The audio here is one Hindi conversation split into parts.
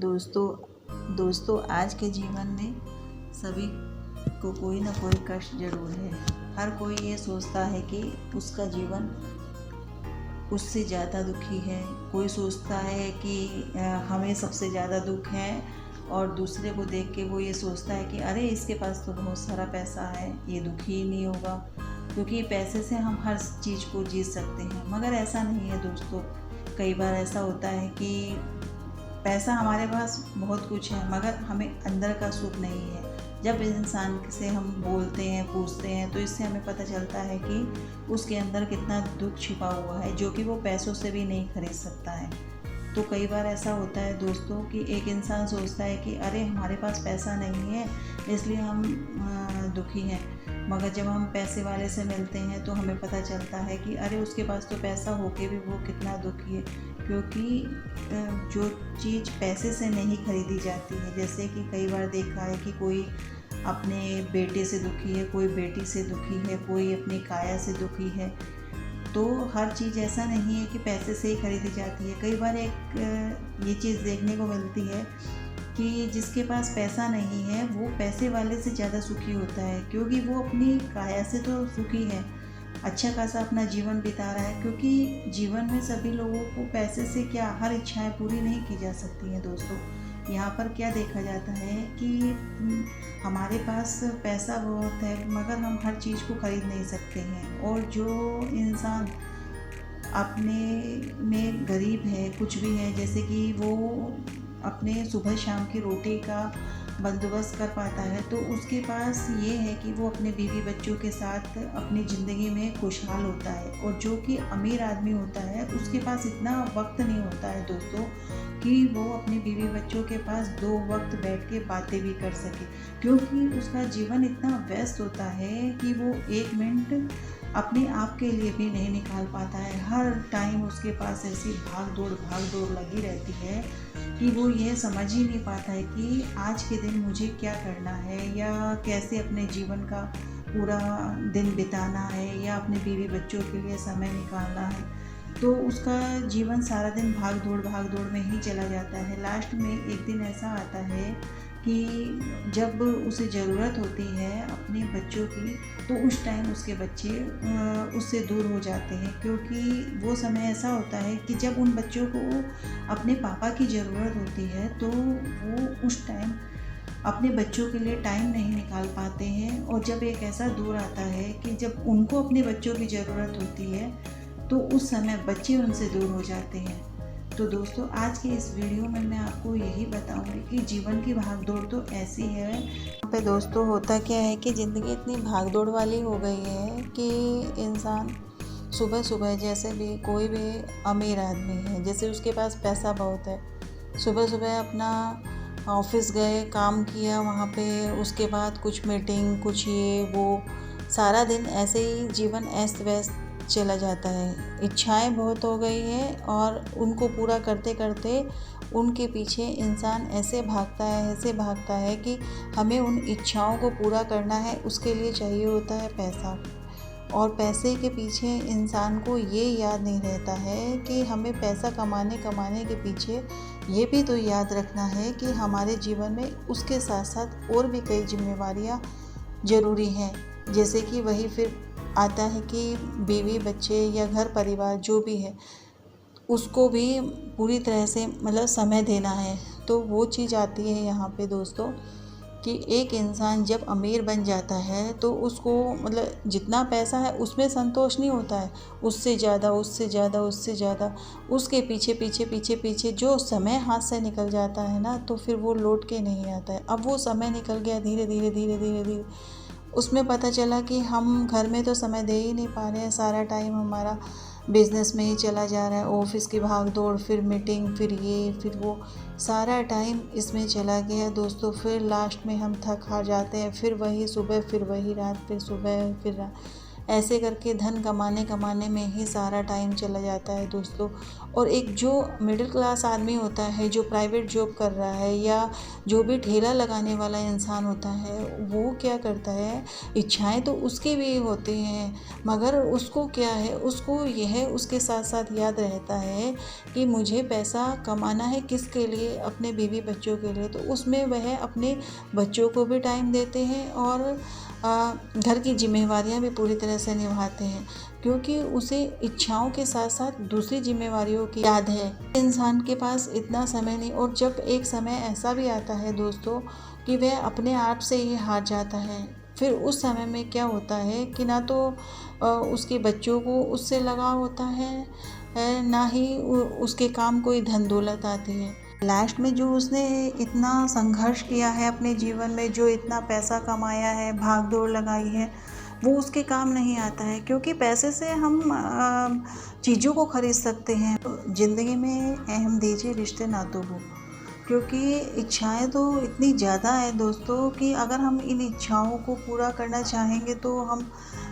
दोस्तों आज के जीवन में सभी को कोई ना कोई कष्ट जरूर है। हर कोई ये सोचता है कि उसका जीवन उससे ज़्यादा दुखी है। कोई सोचता है कि हमें सबसे ज़्यादा दुख है, और दूसरे को देख के वो ये सोचता है कि अरे इसके पास तो बहुत सारा पैसा है, ये दुखी ही नहीं होगा, क्योंकि पैसे से हम हर चीज़ को जीत सकते हैं। मगर ऐसा नहीं है दोस्तों। कई बार ऐसा होता है कि पैसा हमारे पास बहुत कुछ है, मगर हमें अंदर का सुख नहीं है। जब इंसान से हम बोलते हैं, पूछते हैं, तो इससे हमें पता चलता है कि उसके अंदर कितना दुख छिपा हुआ है, जो कि वो पैसों से भी नहीं खरीद सकता है। तो कई बार ऐसा होता है दोस्तों कि एक इंसान सोचता है कि अरे हमारे पास पैसा नहीं है, इसलिए हम दुखी हैं। मगर जब हम पैसे वाले से मिलते हैं तो हमें पता चलता है कि अरे उसके पास तो पैसा होके भी वो कितना दुखी है, क्योंकि जो चीज़ पैसे से नहीं खरीदी जाती है, जैसे कि कई बार देखा है कि कोई अपने बेटे से दुखी है, कोई बेटी से दुखी है, कोई अपनी काया से दुखी है। तो हर चीज़ ऐसा नहीं है कि पैसे से ही खरीदी जाती है। कई बार एक ये चीज़ देखने को मिलती है कि जिसके पास पैसा नहीं है वो पैसे वाले से ज़्यादा सुखी होता है, क्योंकि वो अपनी काया से तो सुखी है, अच्छा खासा अपना जीवन बिता रहा है। क्योंकि जीवन में सभी लोगों को पैसे से क्या हर इच्छाएं पूरी नहीं की जा सकती हैं दोस्तों। यहाँ पर क्या देखा जाता है कि हमारे पास पैसा बहुत है, मगर हम हर चीज़ को खरीद नहीं सकते हैं। और जो इंसान अपने में गरीब है, कुछ भी है, जैसे कि वो अपने सुबह शाम की रोटी का बंदोबस्त कर पाता है, तो उसके पास ये है कि वो अपने बीवी बच्चों के साथ अपनी ज़िंदगी में खुशहाल होता है। और जो कि अमीर आदमी होता है उसके पास इतना वक्त नहीं होता है दोस्तों कि वो अपने बीवी बच्चों के पास 2 वक्त बैठ के बातें भी कर सके, क्योंकि उसका जीवन इतना व्यस्त होता है कि वो 1 मिनट अपने आप के लिए भी नहीं निकाल पाता है। हर टाइम उसके पास ऐसी भाग दौड़ लगी रहती है कि वो ये समझ ही नहीं पाता है कि आज के दिन मुझे क्या करना है, या कैसे अपने जीवन का पूरा दिन बिताना है, या अपने बीवी बच्चों के लिए समय निकालना है। तो उसका जीवन सारा दिन भाग दौड़ में ही चला जाता है। लास्ट में एक दिन ऐसा आता है कि जब उसे ज़रूरत होती है अपने बच्चों की, तो उस टाइम उसके बच्चे उससे दूर हो जाते हैं, क्योंकि वो समय ऐसा होता है कि जब उन बच्चों को अपने पापा की ज़रूरत होती है, तो वो उस टाइम अपने बच्चों के लिए टाइम नहीं निकाल पाते हैं। और जब एक ऐसा दौर आता है कि जब उनको अपने बच्चों की ज़रूरत होती है, तो उस समय बच्चे उनसे दूर हो जाते हैं। तो दोस्तों आज के इस वीडियो में मैं आपको यही बताऊंगी कि जीवन की भागदौड़ तो ऐसी है। यहाँ पे दोस्तों होता क्या है कि ज़िंदगी इतनी भागदौड़ वाली हो गई है कि इंसान सुबह सुबह, जैसे भी कोई भी अमीर आदमी है, जैसे उसके पास पैसा बहुत है, सुबह सुबह अपना ऑफिस गए, काम किया वहाँ पे, उसके बाद कुछ मीटिंग, कुछ ये वो, सारा दिन ऐसे ही जीवन अस्त व्यस्त चला जाता है। इच्छाएं बहुत हो गई है, और उनको पूरा करते करते उनके पीछे इंसान ऐसे भागता है कि हमें उन इच्छाओं को पूरा करना है, उसके लिए चाहिए होता है पैसा। और पैसे के पीछे इंसान को ये याद नहीं रहता है कि हमें पैसा कमाने के पीछे ये भी तो याद रखना है कि हमारे जीवन में उसके साथ साथ और भी कई जिम्मेवारियाँ ज़रूरी हैं। जैसे कि वही फिर आता है कि बीवी बच्चे या घर परिवार जो भी है, उसको भी पूरी तरह से मतलब समय देना है। तो वो चीज़ आती है यहाँ पे दोस्तों कि एक इंसान जब अमीर बन जाता है तो उसको मतलब जितना पैसा है उसमें संतोष नहीं होता है, उससे ज़्यादा उसके पीछे जो समय हाथ से निकल जाता है ना, तो फिर वो लौट के नहीं आता है। अब वो समय निकल गया धीरे धीरे, उसमें पता चला कि हम घर में तो समय दे ही नहीं पा रहे हैं, सारा टाइम हमारा बिज़नेस में ही चला जा रहा है, ऑफिस की भाग दौड़, फिर मीटिंग, फिर ये फिर वो, सारा टाइम इसमें चला गया दोस्तों। फिर लास्ट में हम थक हार जाते हैं, फिर वही सुबह, फिर वही रात, फिर सुबह, फिर रात, ऐसे करके धन कमाने कमाने में ही सारा टाइम चला जाता है दोस्तों। और एक जो मिडिल क्लास आदमी होता है, जो प्राइवेट जॉब कर रहा है या जो भी ठेला लगाने वाला इंसान होता है, वो क्या करता है, इच्छाएं तो उसकी भी होती हैं, मगर उसको क्या है, उसको यह उसके साथ साथ याद रहता है कि मुझे पैसा कमाना है किसके लिए, अपने बीवी बच्चों के लिए। तो उसमें वह अपने बच्चों को भी टाइम देते हैं और घर की जिम्मेवारियां भी पूरी तरह से निभाते हैं, क्योंकि उसे इच्छाओं के साथ साथ दूसरी जिम्मेवारियों की याद है। इंसान के पास इतना समय नहीं, और जब एक समय ऐसा भी आता है दोस्तों कि वह अपने आप से ही हार जाता है, फिर उस समय में क्या होता है कि ना तो उसके बच्चों को उससे लगाव होता है, ना ही उसके काम कोई धन दौलत आती है। लास्ट में जो उसने इतना संघर्ष किया है अपने जीवन में, जो इतना पैसा कमाया है, भाग दौड़ लगाई है, वो उसके काम नहीं आता है, क्योंकि पैसे से हम चीज़ों को खरीद सकते हैं। ज़िंदगी में अहम दीजिए रिश्ते नातों को, क्योंकि इच्छाएं तो इतनी ज़्यादा है दोस्तों कि अगर हम इन इच्छाओं को पूरा करना चाहेंगे तो हम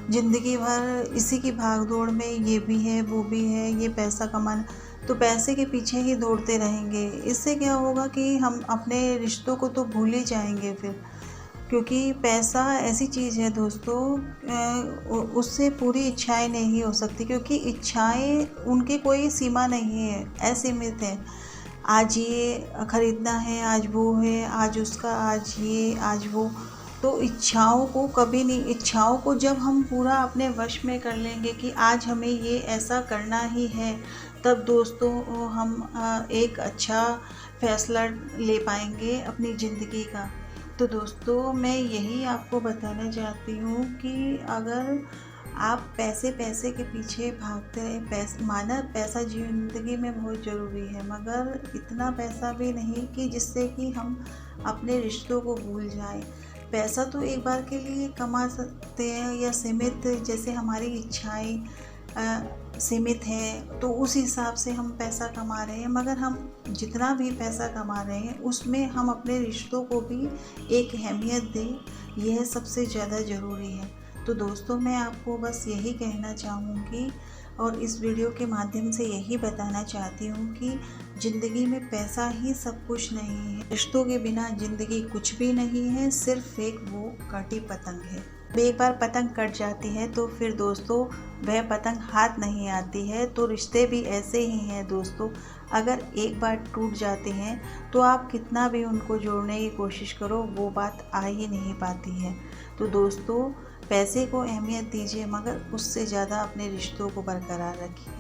ज़िंदगी भर इसी की भाग दौड़ में, ये भी है वो भी है, ये पैसा कमाना, तो पैसे के पीछे ही दौड़ते रहेंगे। इससे क्या होगा कि हम अपने रिश्तों को तो भूल ही जाएंगे फिर, क्योंकि पैसा ऐसी चीज़ है दोस्तों, उससे पूरी इच्छाएं नहीं हो सकती, क्योंकि इच्छाएं उनकी कोई सीमा नहीं है, असीमित है। आज ये खरीदना है, आज वो है, आज उसका, आज ये, आज वो। तो इच्छाओं को कभी नहीं, इच्छाओं को जब हम पूरा अपने वश में कर लेंगे कि आज हमें ये ऐसा करना ही है, तब दोस्तों हम एक अच्छा फैसला ले पाएंगे अपनी ज़िंदगी का। तो दोस्तों मैं यही आपको बताना चाहती हूँ कि अगर आप पैसे पैसे के पीछे भागते रहे, माना पैसा ज़िंदगी में बहुत ज़रूरी है, मगर इतना पैसा भी नहीं कि जिससे कि हम अपने रिश्तों को भूल जाएं। पैसा तो एक बार के लिए कमा सकते हैं या सीमित, जैसे हमारी इच्छाएं सीमित है तो उस हिसाब से हम पैसा कमा रहे हैं, मगर हम जितना भी पैसा कमा रहे हैं उसमें हम अपने रिश्तों को भी एक अहमियत दें, यह सबसे ज़्यादा ज़रूरी है। तो दोस्तों मैं आपको बस यही कहना चाहूँगी और इस वीडियो के माध्यम से यही बताना चाहती हूँ कि ज़िंदगी में पैसा ही सब कुछ नहीं है, रिश्तों के बिना ज़िंदगी कुछ भी नहीं है, सिर्फ एक वो कटी पतंग है। एक बार पतंग कट जाती है तो फिर दोस्तों वह पतंग हाथ नहीं आती है। तो रिश्ते भी ऐसे ही हैं दोस्तों, अगर एक बार टूट जाते हैं तो आप कितना भी उनको जोड़ने की कोशिश करो, वो बात आ ही नहीं पाती है। तो दोस्तों पैसे को अहमियत दीजिए, मगर उससे ज़्यादा अपने रिश्तों को बरकरार रखिए।